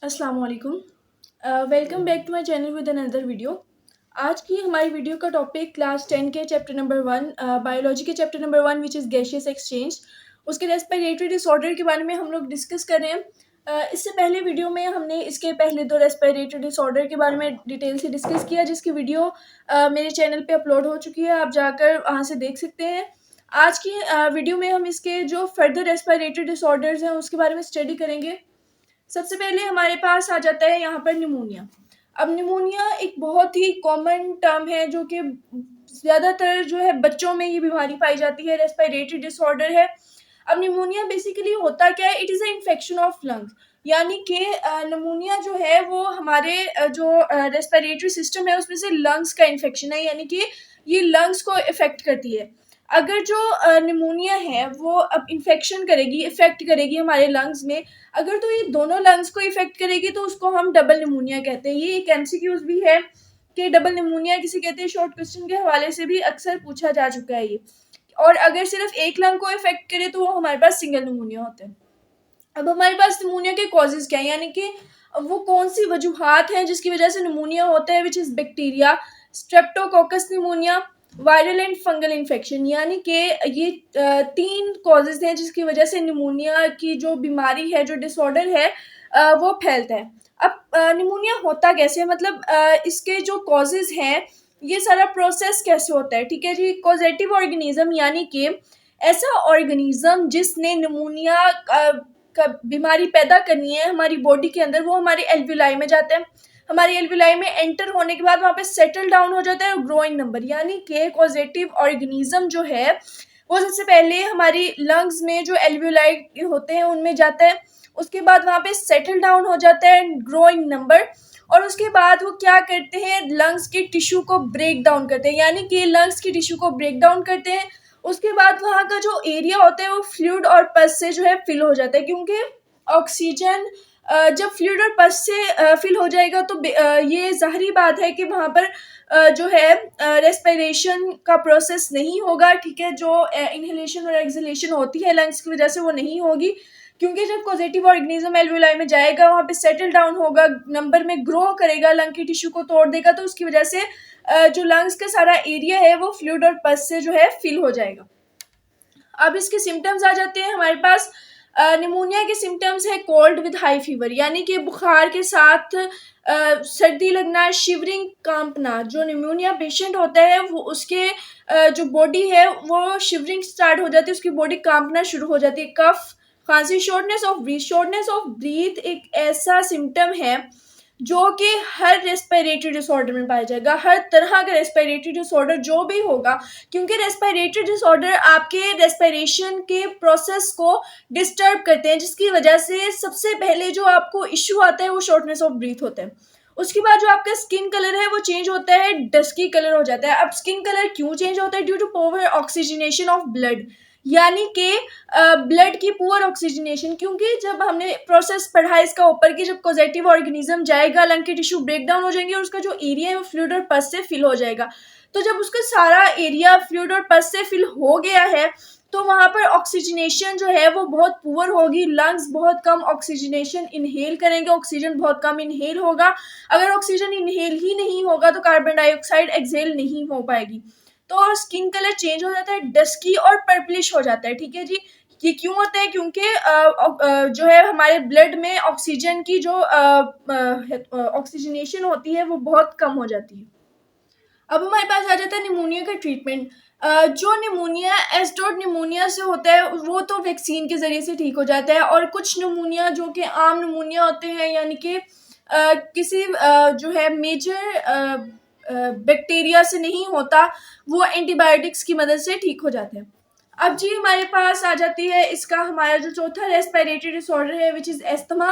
अस्सलाम वालेकुम। Welcome back to my channel with another video. आज की हमारी वीडियो का टॉपिक क्लास 10 के चैप्टर नंबर 1 बायोलॉजी के chapter number 1 which is gaseous exchange, उसके रेस्पिरेटरी डिसऑर्डर के बारे में हम लोग डिस्कस कर रहे हैं। इससे पहले वीडियो में हमने इसके पहले दो रेस्पिरेटरी डिसऑर्डर के बारे में डिटेल से डिस्कस किया, जिसकी वीडियो मेरे चैनल पे अपलोड हो चुकी है, आप जाकर वहाँ से देख सकते हैं। आज की वीडियो में हम इसके जो फर्दर रेस्पिरेटरी डिसऑर्डर्स हैं उसके बारे में स्टडी करेंगे। सबसे पहले हमारे पास आ जाता है यहाँ पर निमोनिया। अब निमोनिया एक बहुत ही कॉमन टर्म है जो कि ज़्यादातर जो है बच्चों में ये बीमारी पाई जाती है, रेस्पिरेटरी डिसऑर्डर है। अब निमोनिया बेसिकली होता क्या है? It is a infection of lungs, यानी कि निमोनिया जो है वो हमारे जो रेस्पिरेटरी सिस्टम है उसमें से लंग्स का इन्फेक्शन है, यानी कि ये लंग्स को इफ़ेक्ट करती है। अगर जो निमोनिया है वो अब इन्फेक्शन करेगी, इफ़ेक्ट करेगी हमारे लंग्स में, अगर तो ये दोनों लंग्स को इफ़ेक्ट करेगी तो उसको हम डबल निमोनिया कहते हैं। ये एक एमसीक्यूज़ भी है कि डबल निमोनिया किसे कहते हैं, शॉर्ट क्वेश्चन के हवाले से भी अक्सर पूछा जा चुका है ये। और अगर सिर्फ एक लंग को इफ़ेक्ट करे तो वो हमारे पास सिंगल निमोनिया होता है। अब हमारे पास निमोनिया के कॉजेज़ क्या हैं, यानी कि वो कौन सी वजूहात हैं जिसकी वजह से निमोनिया होता है, which is bacteria, Streptococcus pneumonia, viral and fungal infection. यानी कि ये 3 कॉजेज़ हैं जिसकी वजह से निमोनिया की जो बीमारी है, जो डिसऑर्डर है वो फैलता है। अब निमोनिया होता कैसे है, मतलब इसके जो कॉजेज़ हैं, ये सारा प्रोसेस कैसे होता है, ठीक है जी। कॉजेटिव ऑर्गेनिज़्म यानी कि ऐसा ऑर्गेनिज़्म जिसने निमोनिया का बीमारी पैदा करनी है हमारी बॉडी के अंदर, वो हमारे एल्विलाई में जाता है। हमारी एल्विलाई में एंटर होने के बाद वहाँ पे सेटल डाउन हो जाता है ग्रोइंग नंबर, यानी कि कॉजेटिव ऑर्गेनिज्म जो है वो सबसे पहले हमारी लंग्स में जो एल्विलाई होते हैं उनमें जाता है, उसके बाद वहाँ पे सेटल डाउन हो जाता है ग्रोइंग नंबर, और उसके बाद वो क्या करते हैं, लंग्स के टिश्यू को ब्रेक डाउन करते हैं, यानी कि लंग्स की टिश्यू को ब्रेक डाउन करते हैं। उसके बाद वहाँ का जो एरिया होता है वो फ्लूइड और पस से जो है फिल हो जाता है, क्योंकि ऑक्सीजन जब फ्लूइड और पस से फिल हो जाएगा तो ये ज़ाहिरी बात है कि वहाँ पर जो है रेस्पिरेशन का प्रोसेस नहीं होगा, ठीक है। जो इनहेलेशन और एक्सहेलेशन होती है लंग्स की वजह से वो नहीं होगी, क्योंकि जब पॉजिटिव ऑर्गेनिज्म एल्वियोलाई में जाएगा वहाँ पे सेटल डाउन होगा, नंबर में ग्रो करेगा, लंग की टिश्यू को तोड़ देगा, तो उसकी वजह से जो लंग्स का सारा एरिया है वो फ्लूइड और पस से जो है फिल हो जाएगा। अब इसके सिम्टम्स आ जाते हैं हमारे पास। निमोनिया के सिम्टम्स है कोल्ड विद हाई फीवर, यानी कि बुखार के साथ सर्दी लगना, शिवरिंग, कांपना। जो निमोनिया पेशेंट होता है वो उसके जो बॉडी है वो शिवरिंग स्टार्ट हो जाती है, उसकी बॉडी कांपना शुरू हो जाती है। कफ, खांसी, शॉर्टनेस ऑफ ब्रीथ एक ऐसा सिम्टम है जो कि हर रेस्पिरेटरी डिसऑर्डर में पाया जाएगा, हर तरह का रेस्पिरेटरी डिसऑर्डर जो भी होगा, क्योंकि रेस्पिरेटरी डिसऑर्डर आपके रेस्पिरेशन के प्रोसेस को डिस्टर्ब करते हैं, जिसकी वजह से सबसे पहले जो आपको इश्यू आता है वो शॉर्टनेस ऑफ ब्रीथ होता है। उसके बाद जो आपका स्किन कलर है वो चेंज होता है, डस्की कलर हो जाता है। अब स्किन कलर क्यों चेंज होता है? Due to poor oxygenation of blood, यानी कि ब्लड की पुअर ऑक्सीजनेशन, क्योंकि जब हमने प्रोसेस पढ़ा है इसका ऊपर कि जब पॉजिटिव ऑर्गेनिज्म जाएगा लंग के टिश्यू ब्रेक डाउन हो जाएंगे और उसका जो एरिया है वो फ्लूइड और पस से फिल हो जाएगा। तो जब उसका सारा एरिया फ्लूइड और पस से फिल हो गया है तो वहाँ पर ऑक्सीजनेशन जो है वो बहुत पुअर होगी, लंग्स बहुत कम ऑक्सीजनेशन इनहेल करेंगे, ऑक्सीजन बहुत कम इनहेल होगा। अगर ऑक्सीजन इनहेल ही नहीं होगा तो कार्बन डाइऑक्साइड एक्सहेल नहीं हो पाएगी, तो स्किन कलर चेंज हो जाता है, डस्की और पर्पलिश हो जाता है, ठीक है जी। ये क्यों होता है? क्योंकि जो है हमारे ब्लड में ऑक्सीजन की जो ऑक्सीजनेशन होती है वो बहुत कम हो जाती है। अब हमारे पास आ जाता है निमोनिया का ट्रीटमेंट। जो निमोनिया एस्टोड निमोनिया से होता है वो तो वैक्सीन के ज़रिए से ठीक हो जाता है, और कुछ निमोनिया जो कि आम निमोनिया होते हैं, यानी कि किसी जो है मेजर बैक्टीरिया से नहीं होता, वो एंटीबायोटिक्स की मदद से ठीक हो जाते हैं। अब जी हमारे पास आ जाती है इसका हमारा जो चौथा रेस्पिरेटरी डिसऑर्डर है, विच इज़ एस्थमा।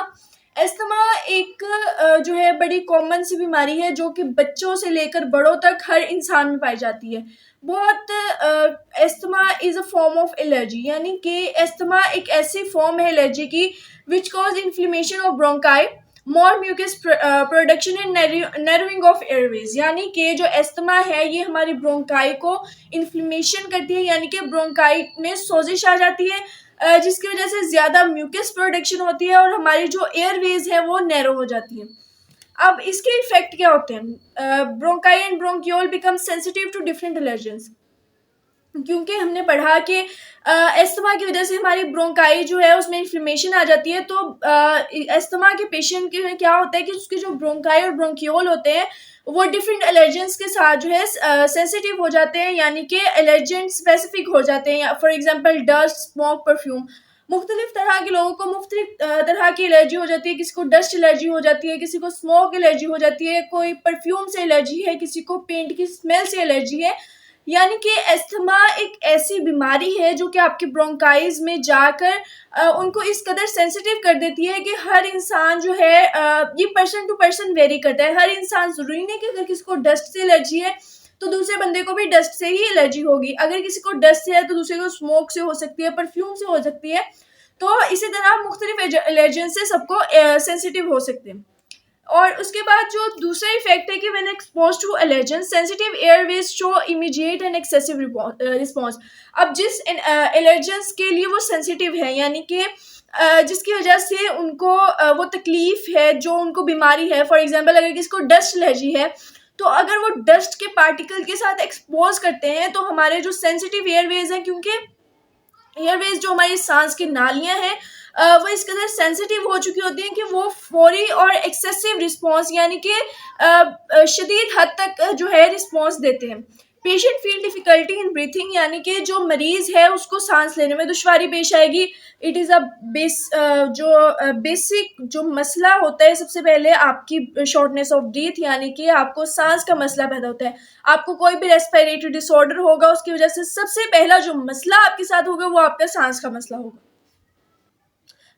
एस्थमा एक जो है बड़ी कॉमन सी बीमारी है जो कि बच्चों से लेकर बड़ों तक हर इंसान में पाई जाती है। बहुत asthma is a form of allergy, यानी कि एस्थमा एक ऐसी फॉर्म है एलर्जी की which cause inflammation of bronchi, more mucus production and narrowing of airways. यानी कि जो एस्थमा है ये हमारी ब्रोंकाई को इन्फ्लेमेशन करती है, यानी कि ब्रोंकाई में सोजिश आ जाती है, जिसकी वजह से ज़्यादा म्यूकस प्रोडक्शन होती है और हमारी जो एयरवेज है वो नैरो हो जाती है। अब इसके इफेक्ट क्या होते हैं? Bronchi and bronchiole become sensitive to different allergens, क्योंकि हमने पढ़ा कि अस्थमा की वजह से हमारी ब्रोंकाई जो है उसमें इन्फ्लेमेशन आ जाती है। तो अस्थमा के पेशेंट के में क्या होता है कि उसके जो ब्रोंकाई और ब्रोंकियोल होते हैं वो डिफरेंट एलर्जेंस के साथ जो है सेंसिटिव हो जाते हैं, यानी कि एलर्जेंट स्पेसिफिक हो जाते हैं। For example dust, smoke, perfume. मुख्तलिफ तरह के लोगों को मुख्तलिफ तरह की एलर्जी हो जाती है। किसी को डस्ट एलर्जी हो जाती है, किसी को स्मोक एलर्जी हो जाती है, कोई परफ्यूम से एलर्जी है, किसी को पेंट की स्मेल से एलर्जी है। यानी कि अस्थमा एक ऐसी बीमारी है जो कि आपके ब्रोंकाइज में जाकर उनको इस कदर सेंसिटिव कर देती है कि हर इंसान जो है ये पर्सन टू पर्सन वेरी करता है। हर इंसान, ज़रूरी नहीं कि अगर किसी को डस्ट से एलर्जी है तो दूसरे बंदे को भी डस्ट से ही एलर्जी होगी। अगर किसी को डस्ट से है तो दूसरे को स्मोक से हो सकती है, परफ्यूम से हो सकती है। तो इसी तरह मुख्तलिफ एलर्जन से सबको सेंसिटिव हो सकते हैं। और उसके बाद जो दूसरा इफेक्ट है कि when exposed to allergen, sensitive airways show immediate and excessive response. अब जिस एलर्जेंस के लिए वो सेंसिटिव है, यानी कि जिसकी वजह से उनको वो तकलीफ है, जो उनको बीमारी है। फॉर एग्जांपल अगर किसी को डस्ट एलर्जी है तो अगर वो डस्ट के पार्टिकल के साथ एक्सपोज करते हैं तो हमारे जो सेंसिटिव एयरवेज हैं, क्योंकि एयरवेज जो हमारी सांस की नालियां हैं वो इस कदर सेंसिटिव हो चुकी होती हैं कि वो फौरी और एक्सेसिव रिस्पॉन्स, यानी कि शदीद हद तक जो है रिस्पॉन्स देते हैं। Patient feel difficulty in breathing, यानी कि जो मरीज़ है उसको सांस लेने में दुश्वारी पेश आएगी। इट इज़ बेसिक जो मसला होता है, सबसे पहले आपकी शॉर्टनेस ऑफ ब्रीथ, यानी कि आपको सांस का मसला पैदा होता है। आपको कोई भी रेस्पिरेटरी डिसऑर्डर होगा, उसकी वजह से सबसे पहला जो मसला आपके साथ होगा वो आपका सांस का मसला होगा।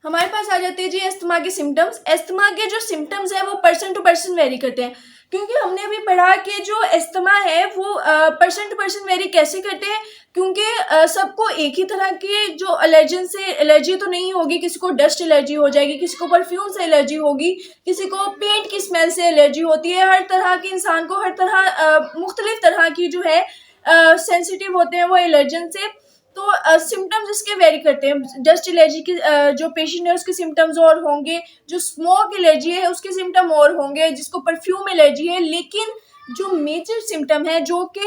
हमारे पास आ जाते हैं जी अस्थमा के सिम्टम्स। अस्थमा के जो सिम्टम्स हैं वो पर्सन टू पर्सन वेरी करते हैं, क्योंकि हमने अभी पढ़ा कि जो अस्थमा है वो पर्सन टू पर्सन वेरी कैसे करते हैं, क्योंकि सबको एक ही तरह के जो एलर्जन से एलर्जी तो नहीं होगी। किसी को डस्ट एलर्जी हो जाएगी, किसी को परफ्यूम से एलर्जी होगी, किसी को पेंट की स्मेल से एलर्जी होती है। हर तरह के इंसान को हर तरह मुख्तलिफ तरह की जो है सेंसिटिव होते हैं वो एलर्जन से। तो सिम्टम्स इसके वेरी करते हैं। डस्ट एलर्जी के जो पेशेंट है उसके सिम्टम्स और होंगे, जो स्मोक एलर्जी है उसके सिम्टम और होंगे, जिसको परफ्यूम एलर्जी है। लेकिन जो मेजर सिम्टम है जो कि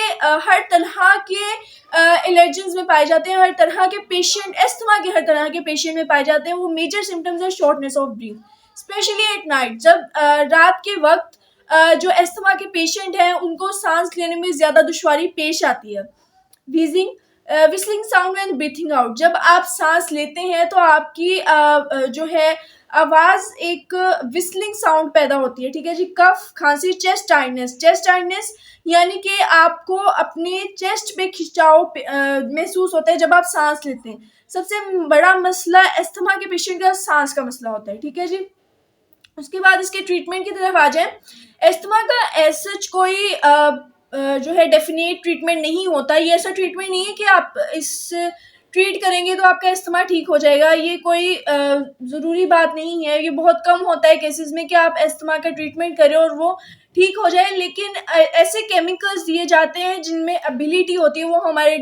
हर तरह के एलर्जेंस में पाए जाते हैं, हर तरह के पेशेंट, अस्थमा के हर तरह के पेशेंट में पाए जाते हैं, वो मेजर सिम्टम्स है shortness of breath, specially at night. जब रात के वक्त जो अस्थमा के पेशेंट हैं उनको सांस लेने में ज़्यादा दुश्वारी पेश आती है। Wheezing, whistling sound and breathing out. जब आप सांस लेते हैं तो आपकी जो है आवाज़ एक विस्लिंग साउंड पैदा होती है। ठीक है जी। कफ, खांसी, चेस्ट टाइटनेस। चेस्ट टाइटनेस यानी कि आपको अपने चेस्ट पे खिंचाव महसूस होता है जब आप सांस लेते हैं। सबसे बड़ा मसला अस्थमा के पेशेंट का सांस का मसला होता है। ठीक है जी। उसके बाद इसके ट्रीटमेंट की तरफ आ जाए। अस्थमा का एज सच कोई जो है डेफिनेट ट्रीटमेंट नहीं होता। ये ऐसा ट्रीटमेंट नहीं है कि आप इस ट्रीट करेंगे तो आपका अस्थमा ठीक हो जाएगा। ये कोई ज़रूरी बात नहीं है। ये बहुत कम होता है केसेस में कि आप अस्थमा का ट्रीटमेंट करें और वो ठीक हो जाए। लेकिन ऐसे केमिकल्स दिए जाते हैं जिनमें एबिलिटी होती है वो हमारे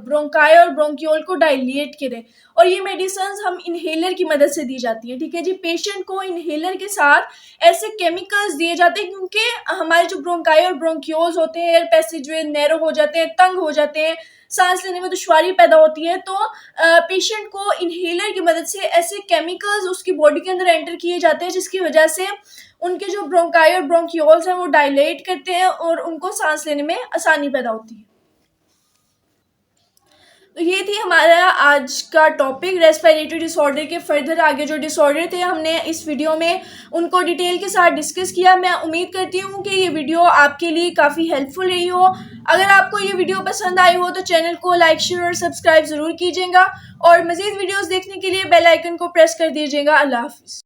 ब्रोंकाई और ब्रोंकियोल को डायलेट करें, और ये मेडिसिन हम इन्हेलर की मदद से दी जाती है। ठीक है जी। पेशेंट को इन्हेलर के साथ ऐसे केमिकल्स दिए जाते हैं, क्योंकि हमारे जो ब्रोंकाई और ब्रोंकियोल्स होते हैं, एयर पैसेज वे नैरो हो जाते हैं, तंग हो जाते हैं, सांस लेने में दुश्वारी पैदा होती है। तो पेशेंट को इन्हेलर की मदद से ऐसे केमिकल्स उसकी बॉडी के अंदर एंटर किए जाते हैं जिसकी वजह से उनके जो ब्रोंकाई और ब्रोंकियोल्स हैं वो डायलेट करते हैं और उनको सांस लेने में आसानी पैदा होती है। तो ये थी हमारा आज का टॉपिक, रेस्पिरेटरी डिसऑर्डर के फर्दर आगे जो डिसऑर्डर थे हमने इस वीडियो में उनको डिटेल के साथ डिस्कस किया। मैं उम्मीद करती हूँ कि ये वीडियो आपके लिए काफ़ी हेल्पफुल रही हो। अगर आपको ये वीडियो पसंद आई हो तो चैनल को लाइक, शेयर और सब्सक्राइब ज़रूर कीजिएगा, और मज़ीद वीडियोज़ देखने के लिए बेल आइकन को प्रेस कर दीजिएगा। अल्लाह हाफिज़।